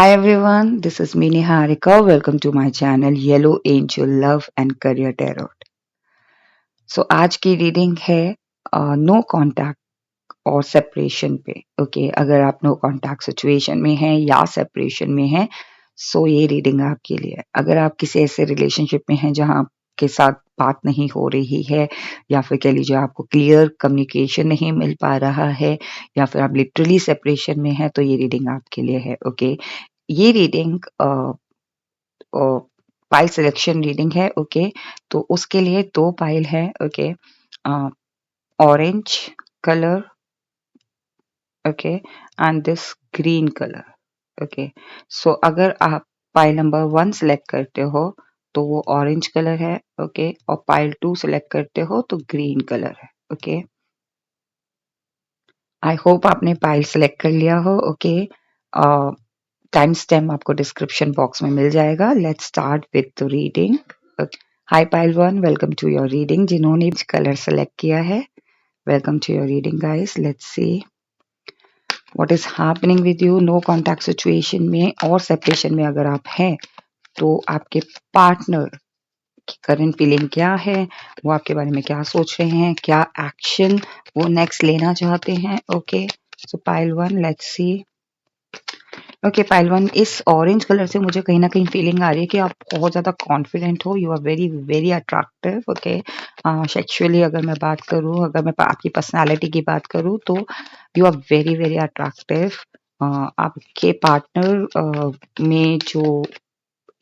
Hi everyone, this is Mini Harika. Welcome to my channel Yellow Angel Love and Career Tarot. So आज की reading है no contact और separation पे। Okay, अगर आप no contact situation में हैं या सेपरेशन में हैं, सो ये रीडिंग आपके लिए है। अगर आप किसी ऐसे रिलेशनशिप में हैं जहां आपके साथ बात नहीं हो रही है, या फिर कह लीजिए आपको क्लियर कम्युनिकेशन नहीं मिल पा रहा है, या फिर आप लिटरली सेपरेशन में हैं, तो ये रीडिंग आपके लिए है। ओके, ये रीडिंग पाइल सिलेक्शन रीडिंग है। ओके, तो उसके लिए 2 पाइल है। Okay, orange colour, okay, and this green colour. Okay, so अगर आप पाइल नंबर 1 सेलेक्ट करते हो तो वो ऑरेंज कलर है। ओके, और पाइल 2 सेलेक्ट करते हो तो ग्रीन कलर है। ओके, आई होप आपने पाइल सेलेक्ट कर लिया हो। ओके, टाइम स्टैम्प आपको डिस्क्रिप्शन बॉक्स में मिल जाएगा। Let's start with the reading. Hi pile 1, welcome to your reading. जिन्होंने कलर सेलेक्ट किया है, welcome to your reading guys. Let's see what is happening with you. No contact situation में और separation में अगर आप हैं तो आपके पार्टनर की करंट फीलिंग क्या है, वो आपके बारे में क्या सोच रहे हैं, क्या एक्शन वो नेक्स्ट लेना चाहते हैं। Okay, so pile 1, let's see. Okay pile 1, इस ऑरेंज कलर से मुझे कहीं न कहीं फीलिंग आ रही है कि आप बहुत ज़्यादा कॉन्फिडेंट हो, you are very very attractive. Okay, sexually अगर मैं बात करूँ, अगर मैं आपकी पर्सनैलिटी की बात करूँ तो you are very very attractive. आपके पार्टनर में जो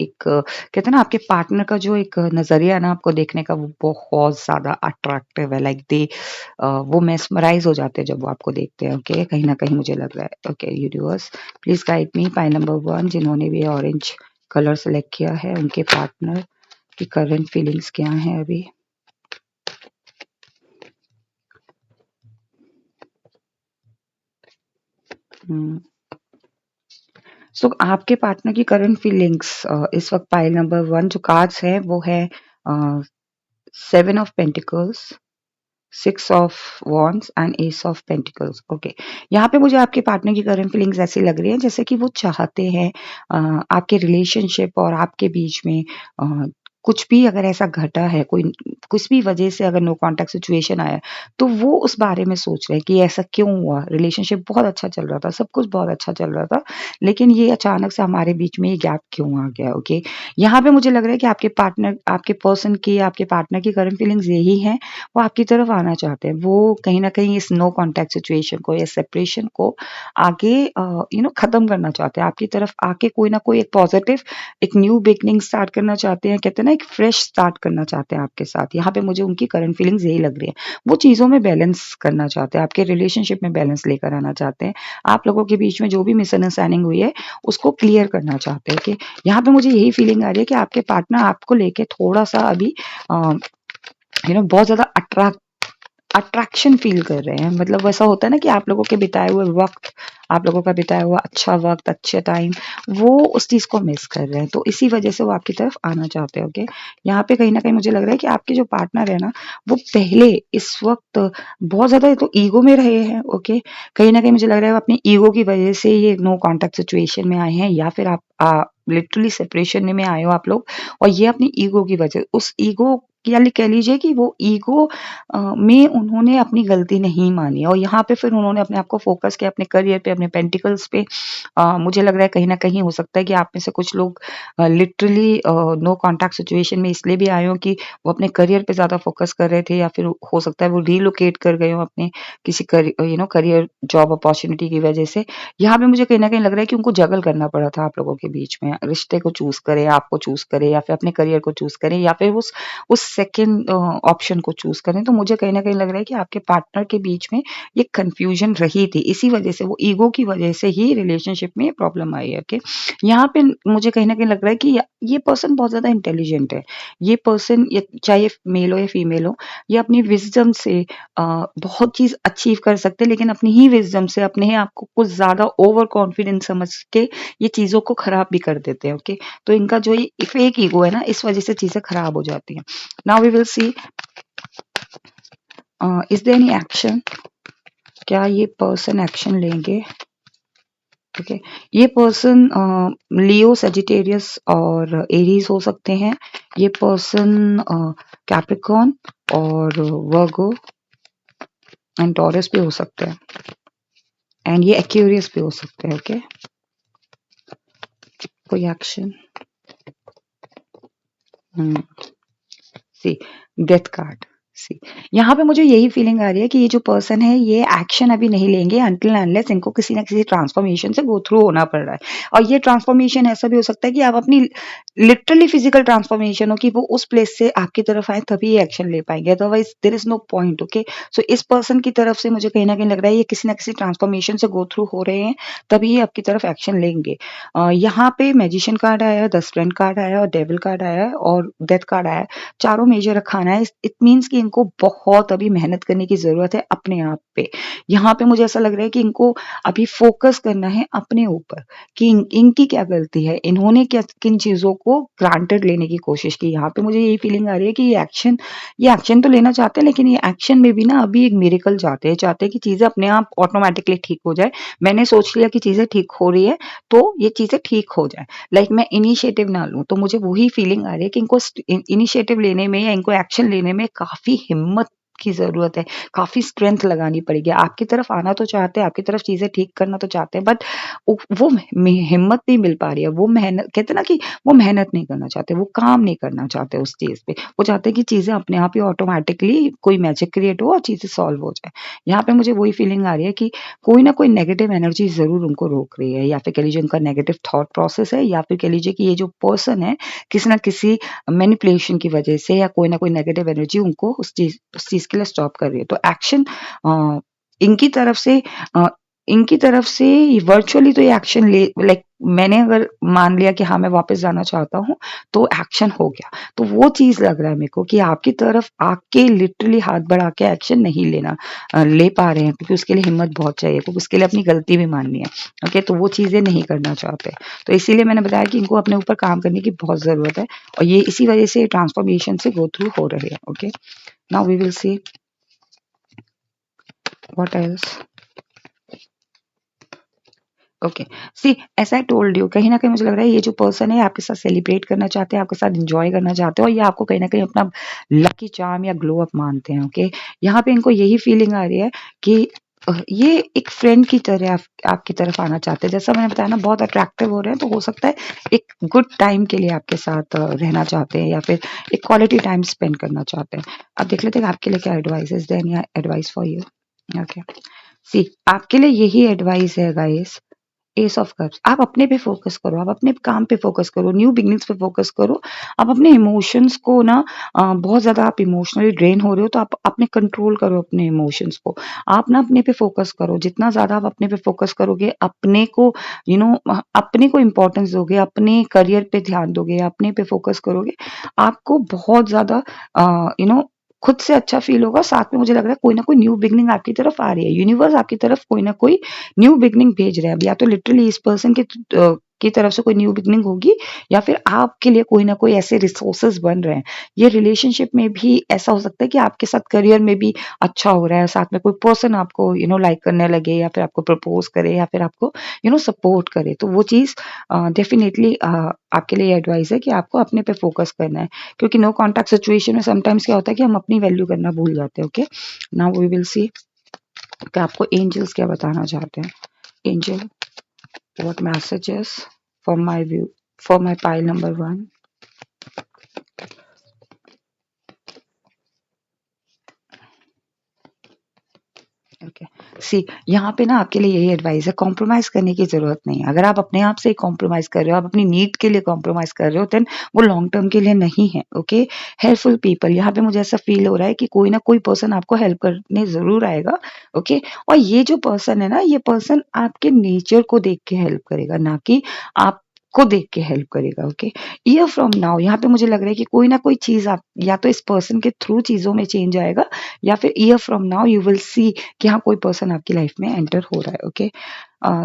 एक कहते हैं ना, आपके पार्टनर का जो एक नज़रिया है ना आपको देखने का, वो बहुत ज़्यादा अट्रैक्टिव है। लाइक दे वो मेस्मराइज़ हो जाते हैं जब वो आपको देखते हैं। ओके, कहीं न कहीं मुझे लग रहा है। Okay universe, please guide me. Pile number 1, जिन्होंने भी ऑरेंज कलर सेलेक्ट किया है, उनके पार्टनर की करंट फीलिंग्स क्या हैं अभी? हुँ। सो आपके पार्टनर की करंट फीलिंग्स इस वक़्त पाइल नंबर 1 जो कार्ड्स हैं वो है अ, 7 of pentacles, 6 of wands and S of pentacles. Okay, यहाँ पे मुझे आपके पार्टनर की करंट फीलिंग्स ऐसी लग रही है जैसे कि वो चाहते हैं आपके रिलेशनशिप और आपके बीच में अ, कुछ भी अगर ऐसा घटा है, कोई किसी भी वजह से अगर नो कॉन्टैक्ट सिचुएशन आया, तो वो उस बारे में सोच रहे हैं कि ऐसा क्यों हुआ? रिलेशनशिप बहुत अच्छा चल रहा था, सब कुछ बहुत अच्छा चल रहा था, लेकिन ये अचानक से हमारे बीच में ये गैप क्यों आ गया? ओके, यहाँ पे मुझे लग रहा है कि आपके पार्टनर, आपके पर्सन की, आपके पार्टनर की करंट फीलिंग्स यही हैं, वो आपकी तरफ आना चाहते हैं। वो कहीं न कहीं इस नो कॉन्टैक्ट सिचुएशन को या सेपरेशन को आगे ख़त्म करना चाहते हैं। आपकी तरफ आके कोई ना कोई एक पॉज़िटिव, एक न्यू बिगिनिंग स्टार्ट करना चाहते हैं। कहते हैं ना, एक फ्रेश स्टार्ट करना चाहते हैं आपके साथ। यहाँ पे मुझे उनकी करंट फीलिंग्स यही लग रही है। वो चीज़ों में बैलेंस करना चाहते हैं, आपके रिलेशनशिप में बैलेंस लेकर आना चाहते हैं। आप लोगों के बीच में जो भी मिसअंडरस्टैंडिंग हुई है, उसको क्लियर करना चाहते हैं। कि यहाँ पे मुझे यही फीलिंग आ रही है कि आपके पार्टनर आपको लेके थोड़ा-सा अभी अ, बहुत ज़्यादा अट्रैक्शन फ़ील कर रहे हैं। मतलब वैसा होता है ना कि आप लोगों के बिताए हुए वक़्त, आप लोगों का बिताया हुआ अच्छा वक़्त, अच्छे टाइम, वो उस चीज़ को मिस कर रहे हैं। तो इसी वज़ह से वो आपकी तरफ आना चाहते हैं। ओके, यहाँ पे कहीं न कहीं मुझे लग रहा है कि आपके जो पार्टनर है ना, वो पहले इस वक़्त बहुत ज़्यादा तो ईगो में रहे हैं। ओके, कहीं न कहीं मुझे लग रहा है वो अपनी ईगो की वज़ह से ये नो कॉन्टैक्ट सिचुएशन में आए हैं, या फिर आप लिटरली सेपरेशन में आए हो आप लोग, और ये अपनी ईगो की वज़ह, उस ईगो या कह लीजिए कि वो ईगो में उन्होंने अपनी गलती नहीं मानी, और यहाँ पे फिर उन्होंने अपने आप को फ़ोकस किया अपने करियर पे, अपने पेंटिकल्स पे। मुझे लग रहा है कहीं न कहीं हो सकता है कि आप में से कुछ लोग लिटरली नो कॉन्टैक्ट सिचुएशन में इसलिए भी आए हों कि वो अपने करियर पे ज़्यादा फ़ोकस कर रहे थे, या फिर हो सकता है वो रिलोकेट कर गए हों अपने किसी करियर जॉब अपॉर्च्युनिटी की वज़ह से। यहाँ पे मुझे कहीं न कहीं लग रहा है कि उनको जगल करना पड़ा था आप लोगों के बीच में। रिश्ते को चूज़ करें, आपको चूज़ करें, या फिर अपने करियर को चूज़ करें, या फिर उस सेकंड ऑप्शन को चूज़ करें। तो मुझे कहीं न कहीं लग रहा है कि आपके पार्टनर के बीच में ये कन्फ्यूज़न रही थी। इसी वज़ह से, वो ईगो की वज़ह से ही रिलेशनशिप में प्रॉब्लम आई है। ओके, यहाँ पे मुझे कहीं न कहीं लग रहा है कि ये पर्सन बहुत ज़्यादा इंटेलिजेंट है। ये पर्सन, ये चाहे मेल हो या फीमेल हो, ये अपनी विज़डम से बहुत चीज़ अचीव कर सकते हैं, लेकिन अपनी ही विज़डम से अपने ही आप को कुछ ज़्यादा ओवर कॉन्फिडेंस समझ के ये चीज़ों को खराब भी कर देते हैं। ओके, तो इनका जो ये फेक ईगो है ना, इस वज़ह से चीज़ें खराब हो जाती हैं। Now we will see is there any action? क्या ये पर्सन एक्शन लेंगे? ओके, ये पर्सन लियो, सेजिटेरियस और एरीज हो सकते हैं। ये पर्सन कैप्रिकॉर्न और वर्गो एंड टॉरस भी हो सकते हैं, एंड ये एक्वेरियस भी हो सकते हैं। ओके, कोई एक्शन। सी, डेथ कार्ड। सी, यहाँ पे मुझे यही फीलिंग आ रही है कि ये जो पर्सन है ये एक्शन अभी नहीं लेंगे अनटिल अनलेस इनको किसी ना किसी ट्रांसफॉर्मेशन से गो थ्रू होना पड़ रहा है। और ये ट्रांसफॉर्मेशन ऐसा भी हो सकता है कि आप अपनी लिटरली फिजिकल ट्रांसफॉर्मेशन हो कि वो उस प्लेस से आपकी तरफ आए तभी एक्शन ले पाएंगे, otherwise there is no point. Okay, so इस पर्सन की तरफ से मुझे कहीं ना कहीं लग रहा है ये किसी ना किसी ट्रांसफॉर्मेशन से गो थ्रू हो रहे हैं, तभी ये आपकी तरफ एक्शन लेंगे। यहाँ पे मैजिशियन कार्ड आया है, द स्ट्रेंथ कार्ड आया है और डेविल कार्ड आया है और डेथ कार्ड आया है। चारों मेजर रखाना है। इट मीन्स कि इनको बहुत अभी मेहनत करने की जरूरत है अपने आप पे। यहाँ पे मुझे ऐसा लग रहा है कि इनको अभी फोकस करना है अपने ऊपर कि इनकी क्या गलती है, इन्होंने क्या किन चीजों को ग्रांटेड लेने की कोशिश की। यहाँ पे मुझे यही फीलिंग आ रही है कि ये एक्शन तो लेना चाहते हैं, लेकिन ये एक्शन में भी ना अभी एक मिरेकल चाहते हैं कि चीजें अपने आप ऑटोमेटिकली ठीक हो जाए। मैंने सोच लिया कि चीजें ठीक हो रही है तो ये चीजें ठीक हो जाए, लाइक मैं इनिशिएटिव ना लूं। तो मुझे वही फीलिंग आ रही है कि इनको इनिशिएटिव लेने में या इनको एक्शन लेने में काफी हिम्मत की जरूरत है, काफी स्ट्रेंथ लगानी पड़ेगी। आपकी तरफ आना तो चाहते हैं, आपकी तरफ चीजें ठीक करना तो चाहते हैं, बट वो हिम्मत नहीं मिल पा रही है। वो मेहनत, कहते हैं ना कि वो मेहनत नहीं करना चाहते, वो काम नहीं करना चाहते उस चीज पे। वो चाहते हैं कि चीजें अपने आप ही ऑटोमेटिकली कोई मैजिक क्रिएट हो और चीजें सॉल्व हो जाए। यहाँ पे मुझे वही फीलिंग आ रही है कि कोई ना कोई नेगेटिव एनर्जी जरूर उनको रोक रही है, या फिर कह लीजिए उनका नेगेटिव थॉट प्रोसेस है, या फिर कह लीजिए कि ये जो पर्सन है किसी ना किसी मैनिपुलेशन की वजह से या कोई ना कोई नेगेटिव एनर्जी उनको उस चीज के लिए स्टॉप कर रही है। तो एक्शन इनकी तरफ से अ, इनकी तरफ से वर्चुअली तो ये एक्शन ले, लाइक मैंने अगर मान लिया कि हाँ मैं वापस जाना चाहता हूँ तो एक्शन हो गया। तो वो चीज लग रहा है मेरे को कि आपकी तरफ आके लिटरली हाथ बढ़ा के एक्शन नहीं ले पा रहे हैं, क्योंकि उसके लिए हिम्मत बहुत चाहिए, क्योंकि उसके लिए अपनी गलती भी माननी है। ओके, तो वो चीजें नहीं करना चाहते। तो इसीलिए मैंने बताया कि इनको अपने ऊपर काम करने की बहुत जरूरत है, और ये इसी वजह से ट्रांसफॉर्मेशन से गो थ्रू हो रहे हैं। Okay, now we will see what else. Okay, see as I told you, कहीं ना कहीं मुझे लग रहा है ये जो पर्सन है आपके साथ सेलिब्रेट करना चाहते हैं, आपके साथ एंजॉय करना चाहते हैं, और ये आपको कहीं ना कहीं अपना लकी चार्म या ग्लो अप मानते हैं। ओके, यहाँ पे इनको यही फीलिंग आ रही है कि ये एक फ्रेंड की तरह आपकी तरफ आना चाहते हैं। जैसा मैंने बताया ना, बहुत अट्रैक्टिव हो रहे हैं, तो हो सकता है एक गुड टाइम के लिए आपके साथ रहना चाहते हैं, या फिर एक क्वालिटी टाइम स्पेंड करना चाहते हैं। अब देख लेते हैं आपके लिए क्या एडवाइस है, देन या advice for you. Okay, see आपके लिए यही एडवाइस है गाइस। एस ऑफ कप्स, आप अपने पे फोकस करो, आप अपने काम पे फोकस करो, न्यू बिगनिंग्स पे फोकस करो। आप अपने इमोशंस को ना बहुत ज्यादा आप इमोशनली ड्रेन हो रहे हो, तो आप अपने कंट्रोल करो अपने इमोशंस को। आप ना अपने पे फोकस करो, जितना ज्यादा आप अपने पे फोकस करोगे, अपने को अपने को इम्पोर्टेंस दोगे, अपने करियर पे ध्यान दोगे, अपने पे फोकस करोगे, आपको बहुत ज्यादा खुद से अच्छा फील होगा। साथ में मुझे लग रहा है कोई ना कोई न्यू बिगनिंग आपकी तरफ आ रही है, यूनिवर्स आपकी तरफ कोई ना कोई न्यू बिगनिंग भेज रहे हैं। अब या तो लिटरली इस पर्सन की तरफ से कोई न्यू बिगनिंग होगी, या फिर आपके लिए कोई ना कोई ऐसे रिसोर्सेज बन रहे हैं। ये रिलेशनशिप में भी ऐसा हो सकता है कि आपके साथ करियर में भी अच्छा हो रहा है, साथ में कोई पर्सन आपको लाइक करने लगे, या फिर आपको प्रपोज करे, या फिर आपको सपोर्ट करे। तो वो चीज डेफिनेटली आपके लिए एडवाइस है कि आपको अपने पे फोकस करना है, क्योंकि नो कॉन्टैक्ट सिचुएशन में समटाइम्स क्या होता है कि हम अपनी वैल्यू करना भूल जाते हैं। Okay, now we will see कि आपको एंजल्स क्या बताना चाहते हैं। Angel, what messages for my view, for my pile number 1? Okay, सी यहाँ पे ना आपके लिए यही एडवाइस है, कॉम्प्रोमाइज करने की जरूरत नहीं है। अगर आप अपने आप से कॉम्प्रोमाइज कर रहे हो, आप अपनी नीड के लिए कॉम्प्रोमाइज कर रहे हो, देन वो लॉन्ग टर्म के लिए नहीं है। ओके, हेल्पफुल पीपल, यहाँ पे मुझे ऐसा फील हो रहा है कि कोई ना कोई पर्सन आपको हेल्प करने जरूर आएगा। ओके, और ये जो पर्सन है ना, ये पर्सन आपके नेचर को देख के हेल्प करेगा, ना कि आप को देख के हेल्प करेगा। ओके, ईयर फ्रॉम नाउ यहाँ पे मुझे लग रहा है कि कोई ना कोई चीज आप या तो इस पर्सन के थ्रू चीजों में चेंज आएगा, या फिर year from now you will see कि हाँ कोई पर्सन आपकी लाइफ में एंटर हो रहा है। ओके,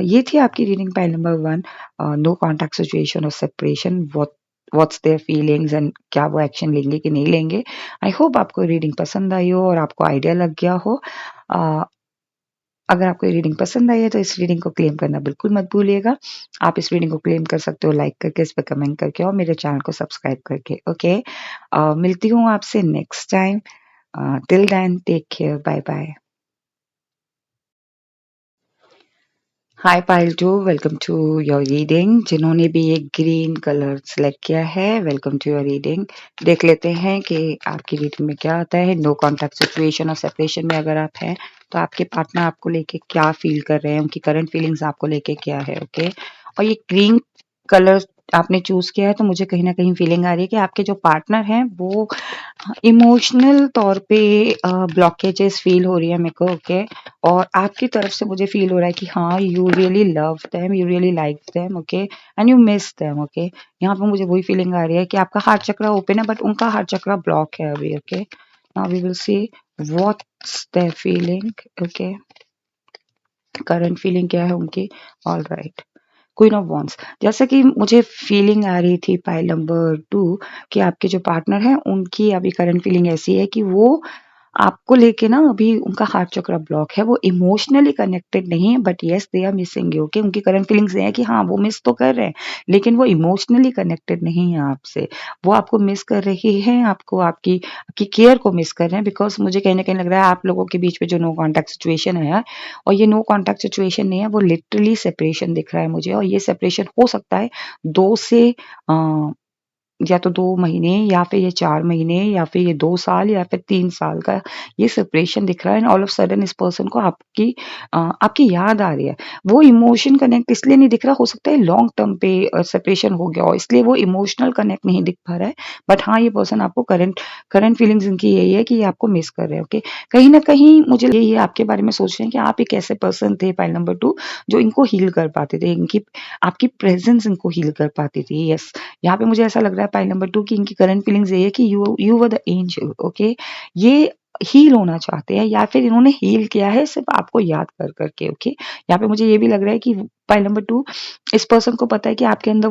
ये थी आपकी reading pile number 1, no contact situation और separation, what's their feelings and क्या वो एक्शन लेंगे कि नहीं लेंगे। आई होप आपको रीडिंग पसंद आई हो और आपको आइडिया लग गया हो। अगर आपको ये रीडिंग पसंद आई है तो इस रीडिंग को क्लेम करना बिल्कुल मत भूलिएगा। आप इस रीडिंग को क्लेम कर सकते हो लाइक करके, इस पे कमेंट करके और मेरे चैनल को सब्सक्राइब करके। ओके, मिलती हूँ आपसे next time. Till then take care, bye bye. Hi pile two, welcome to your reading. जिन्होंने भी ये ग्रीन कलर सेलेक्ट किया है, वेलकम टू योर रीडिंग। देख लेते हैं कि आपकी रीडिंग में क्या आता है। नो कॉन्टैक्ट सिचुएशन और सेपरेशन में अगर आप हैं तो आपके पार्टनर आपको लेके क्या फील कर रहे हैं, उनकी करंट फीलिंग्स आपको लेके क्या है। ओके, और ये ग्रीन कलर आपने चूज किया है तो मुझे कहीं ना कहीं फीलिंग आ रही है कि आपके जो पार्टनर हैं वो इमोशनल तौर पे ब्लॉकेजेस फील हो रही है मेरे को। ओके, और आपकी तरफ से मुझे फील हो रहा है कि हाँ, you really love them, you really like them. Okay, and you miss them. Okay, यहाँ पे मुझे वही फीलिंग आ रही है कि आपका हार्ट चक्र ओपन है बट उनका हार्ट चक्र ब्लॉक है अभी। Okay, now we will see what's their feeling. Okay, current feeling क्या है उनकी। All right, queen of wands. जैसे कि मुझे फीलिंग आ रही थी पाइल नंबर 2 कि आपके जो पार्टनर हैं उनकी अभी करंट फीलिंग ऐसी है कि वो आपको लेके ना अभी उनका हार्ट चक्र ब्लॉक है। वो इमोशनली कनेक्टेड नहीं है but yes they are missing you. Okay, उनकी करंट फीलिंग्स ये है कि हाँ, वो मिस तो कर रहे हैं लेकिन वो इमोशनली कनेक्टेड नहीं है आपसे। वो आपको मिस कर रही है, आपको आपकी आपकी केयर को मिस कर रहे हैं। बिकॉज मुझे कहीं ना कहीं लग रहा है आप लोगों के बीच में जो नो कॉन्टैक्ट सिचुएशन है, और ये नो कॉन्टैक्ट सिचुएशन नहीं है, वो लिटरली सेपरेशन दिख रहा है मुझे। और ये सेपरेशन हो सकता है 2 से या तो 2 महीने या फिर ये 4 महीने या फिर ये 2 साल या फिर 3 साल का ये सेपरेशन दिख रहा है। एंड ऑल ऑफ सडन इस पर्सन को आपकी याद आ रही है। वो इमोशन कनेक्ट इसलिए नहीं दिख रहा, हो सकता है लॉन्ग टर्म पे सेपरेशन हो गया हो इसलिए वो इमोशनल कनेक्ट नहीं दिख पा रहा है। बट हाँ, ये पर्सन आपको करंट करंट फीलिंग्स इनकी यही है कि ये आपको मिस कर रहे हैं। ओके, कहीं न कहीं मुझे ये आपके बारे में सोच रहे हैं कि आप एक ऐसे पर्सन थे पाइल नंबर 2 जो इनको हील कर पाते थे। इनकी आपकी प्रेज़ेंस इनको हील कर पाती थी। यस, यहाँ पे मुझे ऐसा लग रहा है पाइल नंबर 2 की इनकी करंट फीलिंग्स ये है कि you you were the angel. Okay, ये हील होना चाहते हैं या फिर इन्होंने हील किया है सिर्फ आपको याद कर करके। ओके, यहाँ पे मुझे ये भी लग रहा है कि पाइल नंबर 2 इस पर्सन को पता है कि आपके अंदर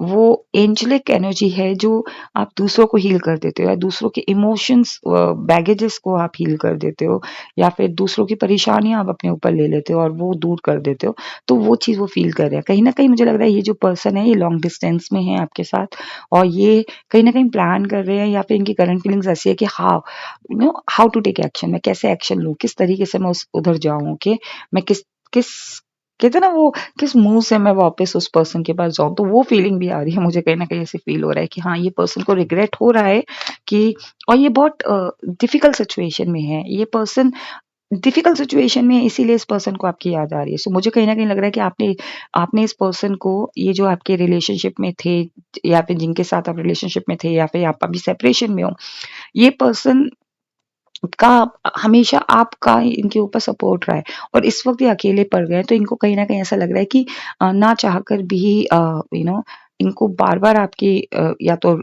वो एंजेलिक एनर्जी है जो आप दूसरों को हील कर देते हो या दूसरों के इमोशंस बैगेजेस को आप हील कर देते हो या फिर दूसरों की परेशानियां आप अपने ऊपर ले लेते हो और वो दूर कर देते हो। तो वो चीज़ वो फ़ील कर रहे हैं। कहीं न कहीं मुझे लग रहा है ये जो पर्सन है ये लॉन्ग डिस्टेंस में है आपके साथ और ये कहीं न कहीं प्लान कर रहे हैं या फिर इनकी करंट फीलिंग्स ऐसी है कि हाउ टू टेक एक्शन। मैं कैसे एक्शन लूँ? किस तरीके से मैं उस उधर जाऊँ? ओके, मैं किस किस कहते हैं ना वो किस मुँह से मैं वापस उस पर्सन के पास जाऊँ? तो वो फीलिंग भी आ रही है मुझे। कहीं न कहीं ऐसे फ़ील हो रहा है कि हाँ, ये पर्सन को रिग्रेट हो रहा है कि और ये बहुत डिफ़िकल्ट सिचुएशन में है। ये पर्सन डिफिकल्ट सिचुएशन में इसीलिए इस पर्सन को आपकी याद आ रही है। सो मुझे कहीं न कहीं लग रहा है कि आपने आपने इस पर्सन को ये जो आपके रिलेशनशिप में थे या फिर जिनके साथ आप रिलेशनशिप में थे या फिर आप अभी सेपरेशन में हो, ये पर्सन का हमेशा आपका इनके ऊपर सपोर्ट रहा है और इस वक़्त ये अकेले पड़ गए हैं, तो इनको कहीं न कहीं ऐसा लग रहा है कि ना चाहकर भी इनको बार-बार आपकी या तो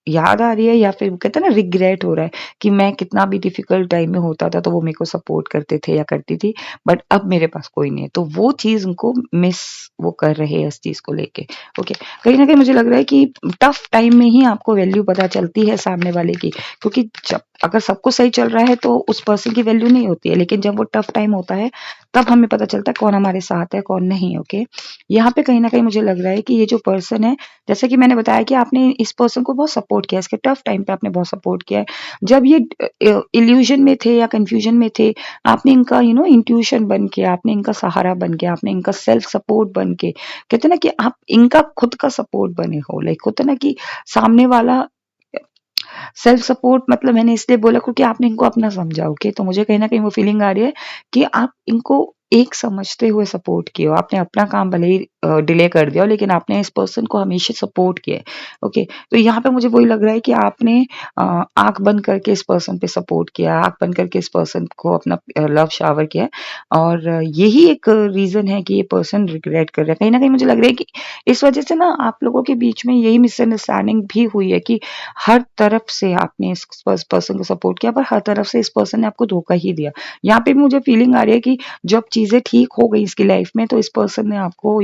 याद आ रही है या फिर कहते हैं ना रिग्रेट हो रहा है कि मैं कितना भी डिफिकल्ट टाइम में होता था तो वो मेरे को सपोर्ट करते थे या करती थी बट अब मेरे पास कोई नहीं है तो वो चीज़ उनको मिस वो कर रहे हैं इस चीज़ को लेके। ओके, कहीं ना कहीं मुझे लग रहा है कि टफ टाइम में ही आपको वैल्यू पता चलती है सामने वाले की, क्योंकि जब अगर सब कुछ सही चल रहा है तो उस पर्सन की वैल्यू नहीं होती है, लेकिन जब वो टफ टाइम होता है तब हमें पता चलता है कौन हमारे साथ है कौन नहीं। ओके, यहाँ पे कहीं ना कहीं मुझे लग रहा है कि ये जो पर्सन है, जैसे कि मैंने बताया कि आपने इस पर्सन को बहुत सपोर्ट किया, इसके टफ टाइम पे आपने बहुत सपोर्ट किया है। जब ये इल्यूजन में थे या कंफ्यूजन में थे, आपने इनका इंट्यूशन बन के, आपने इनका सहारा बन के, आपने इनका सेल्फ सपोर्ट बन के, कहते हैं ना कि आप इनका खुद का सपोर्ट बने हो। लाइक होता है ना कि सामने वाला सेल्फ सपोर्ट, मतलब मैंने इसलिए बोला क्योंकि आपने इनको अपना समझा। ओके, तो मुझे कहीं न कहीं वो फीलिंग आ रही है कि आप इनको एक समझते हुए सपोर्ट किए हो। आपने अपना काम भले ही डिले कर दिया हो लेकिन आपने इस पर्सन को हमेशा सपोर्ट किया है। ओके, तो यहाँ पे मुझे वही लग रहा है कि आपने आँख बंद करके इस पर्सन पे सपोर्ट किया, आँख बंद करके इस पर्सन को अपना लव शावर किया और यही एक रीज़न है कि ये पर्सन रिग्रेट कर रहा है। कहीं न कहीं मुझे लग रहा है कि इस वज़ह से ना आप लोगों के बीच में यही मिसअंडरस्टैंडिंग भी हुई है कि हर तरफ से आपने इस पर्सन को सपोर्ट किया पर हर तरफ से इस पर्सन ने आपको धोखा ही दिया। यहाँ पे भी मुझे फीलिंग आ रही है कि जब चीज़ें ठीक हो गई इसकी लाइफ में तो इस पर्सन ने आपको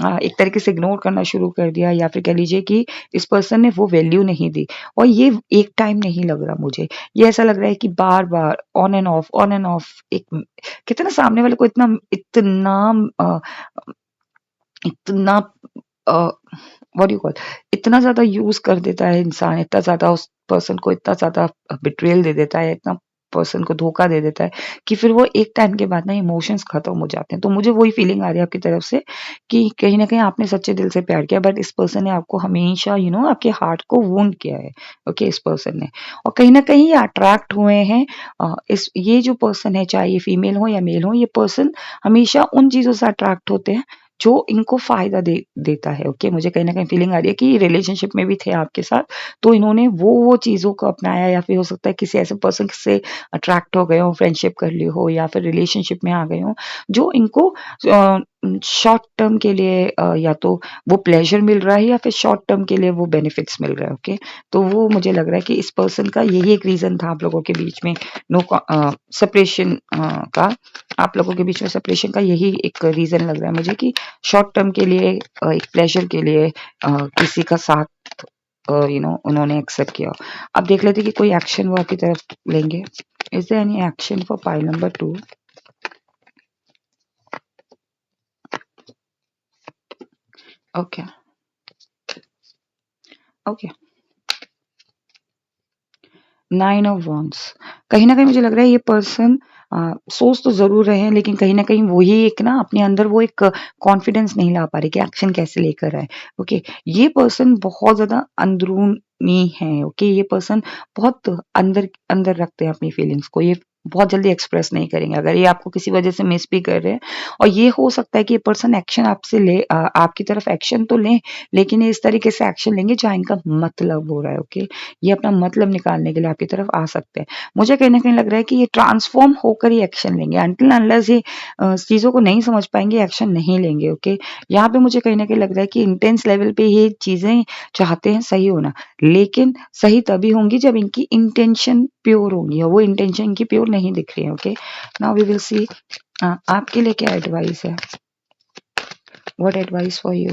एक तरीके से इग्नोर करना शुरू कर दिया, या फिर कह लीजिए कि इस पर्सन ने वो वैल्यू नहीं दी। और ये एक टाइम नहीं लग रहा मुझे, ये ऐसा लग रहा है कि बार-बार ऑन एंड ऑफ एक कहते हैं ना, सामने वाले को इतना इतना इतना अ, व्हाट डू यू कॉल, इतना ज़्यादा यूज़ कर देता है इंसान, इतना ज़्यादा उस पर्सन को इतना ज़्यादा बिट्रेयल दे देता है, इतना पर्सन को धोखा दे देता है कि फिर वो एक टाइम के बाद ना इमोशंस खत्म हो जाते हैं। तो मुझे वही फीलिंग आ रही है आपकी तरफ से कि कहीं न कहीं आपने सच्चे दिल से प्यार किया, बट इस पर्सन ने आपको हमेशा आपके हार्ट को वुंड किया है, ओके, इस पर्सन ने। और कहीं न कहीं ये अट्रैक्ट हुए हैं इस ये जो पर्सन है, चाहे ये फीमेल हो या मेल हो, ये पर्सन हमेशा उन चीज़ों से अट्रैक्ट होते हैं जो इनको फ़ायदा देता है, ओके। मुझे कहीं न कहीं फ़ीलिंग आ रही है कि रिलेशनशिप में भी थे आपके साथ, तो इन्होंने वो चीज़ों को अपनाया, या फिर हो सकता है किसी ऐसे पर्सन से अट्रैक्ट हो गए हों, फ्रेंडशिप कर ली हो, या फिर रिलेशनशिप में आ गए हों, जो इनको शॉर्ट टर्म के लिए या तो वो प्लेज़र मिल रहा है, या फिर शॉर्ट टर्म के लिए वो बेनिफिट्स मिल रहा है, ओके। तो वो मुझे लग रहा है कि इस पर्सन का यही एक रीज़न था आप लोगों के बीच में सेपरेशन का। आप लोगों के बीच में सेपरेशन का यही एक रीज़न लग रहा है मुझे कि शॉर्ट टर्म के लिए एक प्लेज़र के लिए किसी का साथ उन्होंने एक्सेप्ट किया। अब देख लेते हैं कि कोई एक्शन वो आपकी तरफ लेंगे। Is there any action for pile number 2? Okay, okay. 9 of wands. कहीं न कहीं मुझे लग रहा है ये पर्सन सोच तो ज़रूर रहे हैं, लेकिन कहीं न कहीं वही एक ना अपने अंदर वो एक कॉन्फिडेंस नहीं ला पा रहे कि एक्शन कैसे लेकर आएँ। ओके, ये पर्सन बहुत ज़्यादा अंदरूनी है, ओके। ये पर्सन बहुत अंदर अंदर रखते हैं अपनी फीलिंग्स को, ये बहुत जल्दी एक्सप्रेस नहीं करेंगे। अगर ये आपको किसी वजह से मिस भी कर रहे हैं, और ये हो सकता है कि ये पर्सन एक्शन आपसे आपकी तरफ एक्शन तो लें, लेकिन ये इस तरीके से एक्शन लेंगे जहाँ इनका मतलब हो रहा है, ओके। ये अपना मतलब निकालने के लिए आपकी तरफ आ सकते हैं। मुझे कहीं न कहीं लग रहा है कि ये ट्रांसफ़ॉर्म होकर ही एक्शन लेंगे, अनटिल अनलेस ये चीज़ों को नहीं समझ पाएँगे, एक्शन नहीं लेंगे, ओके। यहाँ पे मुझे कहीं न कहीं लग रहा है कि इंटेंस लेवल पे ये चीज़ें चाहते हैं सही होना, लेकिन सही तभी होंगी जब इनकी इंटेंशन प्योर होंगी, और वो इंटेंशन इनकी प्योर नहीं दिख रही है, okay. Now we will see आपके लिए क्या एडवाइस है? What advice for you?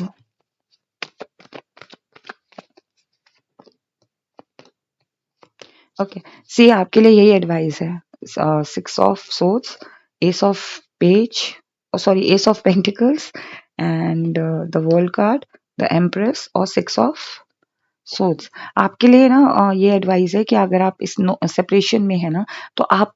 Okay, see आपके लिए यही एडवाइस है। 6 of swords, ace of page, sorry, ace of pentacles, and the world card, the empress, और 6 ऑफ सोर्ड्स। आपके लिए ना ये एडवाइस है कि अगर आप इस सेपरेशन में है ना, तो आप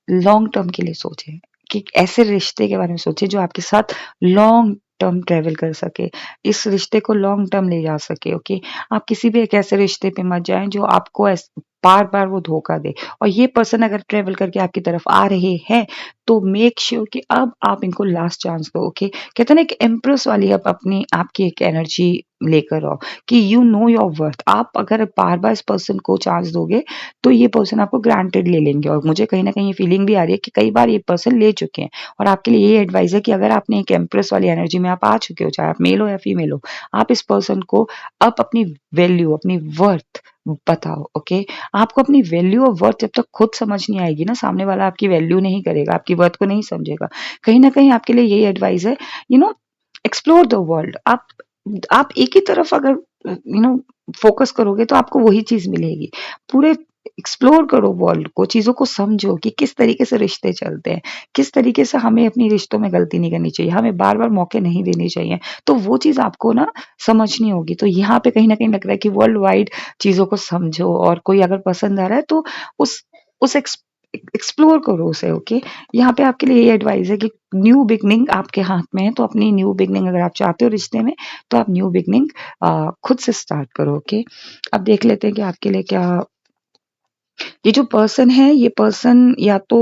लॉन्ग टर्म के लिए सोचें, कि ऐसे रिश्ते के बारे में सोचें जो आपके साथ लॉन्ग टर्म ट्रेवल कर सके, इस रिश्ते को लॉन्ग टर्म ले जा सके, ओके। आप किसी भी एक ऐसे रिश्ते पे मत जाएं जो आपको बार बार वो धोखा दे। और ये पर्सन अगर ट्रेवल करके आपकी तरफ आ रहे हैं, तो मेक श्योर कि अब आप इनको लास्ट चांस दो, ओके। कहते हैं ना, एक एम्प्रेस वाली आप अपनी आपकी एक एनर्जी लेकर आओ, कि यू नो योर वर्थ। आप अगर बार-बार इस पर्सन को चांस दोगे, तो ये पर्सन आपको ग्रांटेड ले लेंगे, और मुझे कहीं न कहीं ये फीलिंग भी आ रही है कि कई बार ये पर्सन ले चुके हैं। और आपके लिए ये एडवाइस है कि अगर आपने एक एम्प्रेस वाली एनर्जी में आप आ चुके हो, चाहे आप मेल हो या फीमेल हो, आप इस पर्सन को अब अपनी वैल्यू, अपनी वर्थ बताओ, ओके। आपको अपनी वैल्यू और वर्थ जब तक खुद समझ नहीं आएगी ना, सामने वाला आपकी वैल्यू नहीं करेगा, आपकी वर्थ को नहीं समझेगा। कहीं न कहीं आपके लिए यही एडवाइस है, you know explore the world. आप एक ही तरफ अगर फोकस करोगे, तो आपको वही चीज़ मिलेगी। पूरे एक्सप्लोर करो वर्ल्ड को, चीज़ों को समझो कि किस तरीके से रिश्ते चलते हैं, किस तरीके से हमें अपनी रिश्तों में गलती नहीं करनी चाहिए, हमें बार-बार मौके नहीं देने चाहिए। तो वो चीज़ आपको ना समझनी होगी। तो यहाँ पे कहीं न कहीं लग रहा है कि वर्ल्ड वाइड चीज़ों को समझो, और कोई अगर पसंद आ रहा है, तो उस उस एक्सप्लोर करो उसे, ओके। यहाँ पे आपके लिए ये एडवाइस है कि न्यू बिगनिंग आपके हाथ में है, तो अपनी न्यू बिगनिंग अगर आप चाहते हो रिश्ते में, तो आप न्यू बिगनिंग खुद से स्टार्ट करो, ओके। अब देख लेते हैं कि आपके लिए क्या, ये जो पर्सन है, ये पर्सन या तो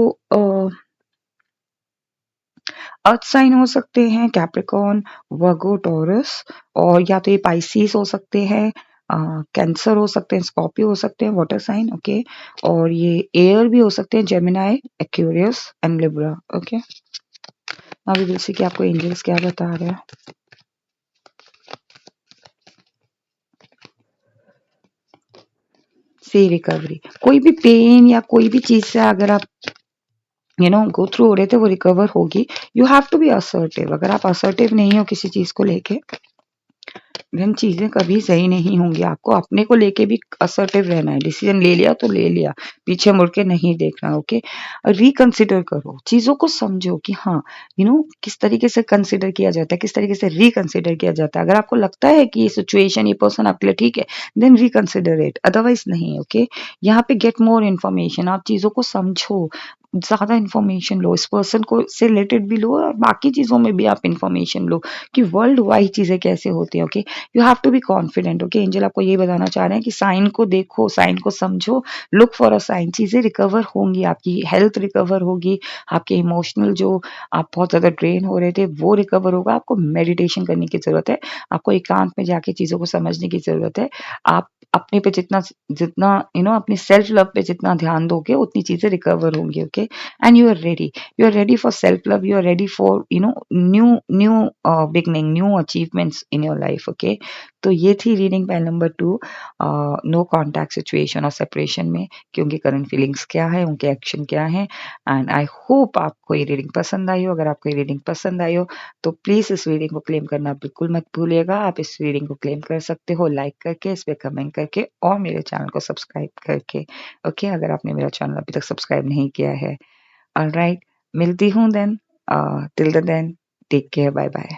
अर्थ साइन हो सकते हैं, कैप्रिकॉर्न, वर्गो, टॉरस, और या तो ये पाइसिस हो सकते हैं, कैंसर हो सकते हैं, स्कॉर्पियो हो सकते हैं, वाटर साइन, ओके। और ये एयर भी हो सकते हैं, Gemini, Aquarius and Libra, okay. Now we will see कि आपको एंजल्स क्या बता रहे हैं। सी रिकवरी, कोई भी पेन या कोई भी चीज से अगर आप गो थ्रू हो रहे थे वो रिकवर होगी। You have to be assertive. अगर आप असर्टिव नहीं हो किसी चीज को लेके देन चीजें कभी सही नहीं होंगी। आपको अपने को लेके भी असर्टिव रहना है। डिसीजन ले लिया तो ले लिया, पीछे मुड़ के नहीं देखना। ओके, रिकंसिडर करो, चीजों को समझो कि हाँ किस तरीके से कंसिडर किया जाता है, किस तरीके से रिकंसिडर किया जाता है। अगर आपको लगता है कि ये सिचुएशन, ये पर्सन आपके लिए ठीक है, देन रिकंसिडर इट, अदरवाइज नहीं। ओके, यहाँ पे गेट मोर इन्फॉर्मेशन, आप चीजों को समझो, ज्यादा इन्फॉर्मेशन लो, इस पर्सन को से रिलेटेड भी लो और बाकी चीजों में भी आप इन्फॉर्मेशन लो कि वर्ल्ड वाइड चीजें कैसे होती है। Okay, you have to be confident. Okay, angel आपको ये बताना चाह रहे हैं कि साइन को देखो, साइन को समझो, लुक फॉर अ साइन। चीजें रिकवर होंगी, आपकी हेल्थ रिकवर होगी, आपके इमोशनल जो आप बहुत ज्यादा ड्रेन हो रहे थे वो रिकवर होगा। आपको मेडिटेशन करने की जरूरत है, आपको एकांत में जाके चीजों को समझने की जरूरत है। आप अपने पे जितना जितना अपनी सेल्फ लव पे जितना ध्यान दोगे उतनी चीजें रिकवर होंगी। Okay, and you are ready for self love, you are ready for new beginning, new achievements in your life. Okay, तो ये थी reading pile number 2, no contact situation और सेपरेशन में कि उनकी करंट फीलिंग्स क्या है, उनके एक्शन क्या है। एंड आई होप आपको ये रीडिंग पसंद आई हो। अगर आपको ये रीडिंग पसंद आई हो तो प्लीज इस रीडिंग को क्लेम करना बिल्कुल मत भूलिएगा। आप इस रीडिंग को क्लेम कर सकते हो लाइक करके, इस पे कमेंट करके और मेरे चैनल को सब्सक्राइब करके। ओके, अगर आपने मेरा चैनल अभी तक सब्सक्राइब नहीं किया है। ऑलराइट, मिलती हूँ then, till then take care, bye bye.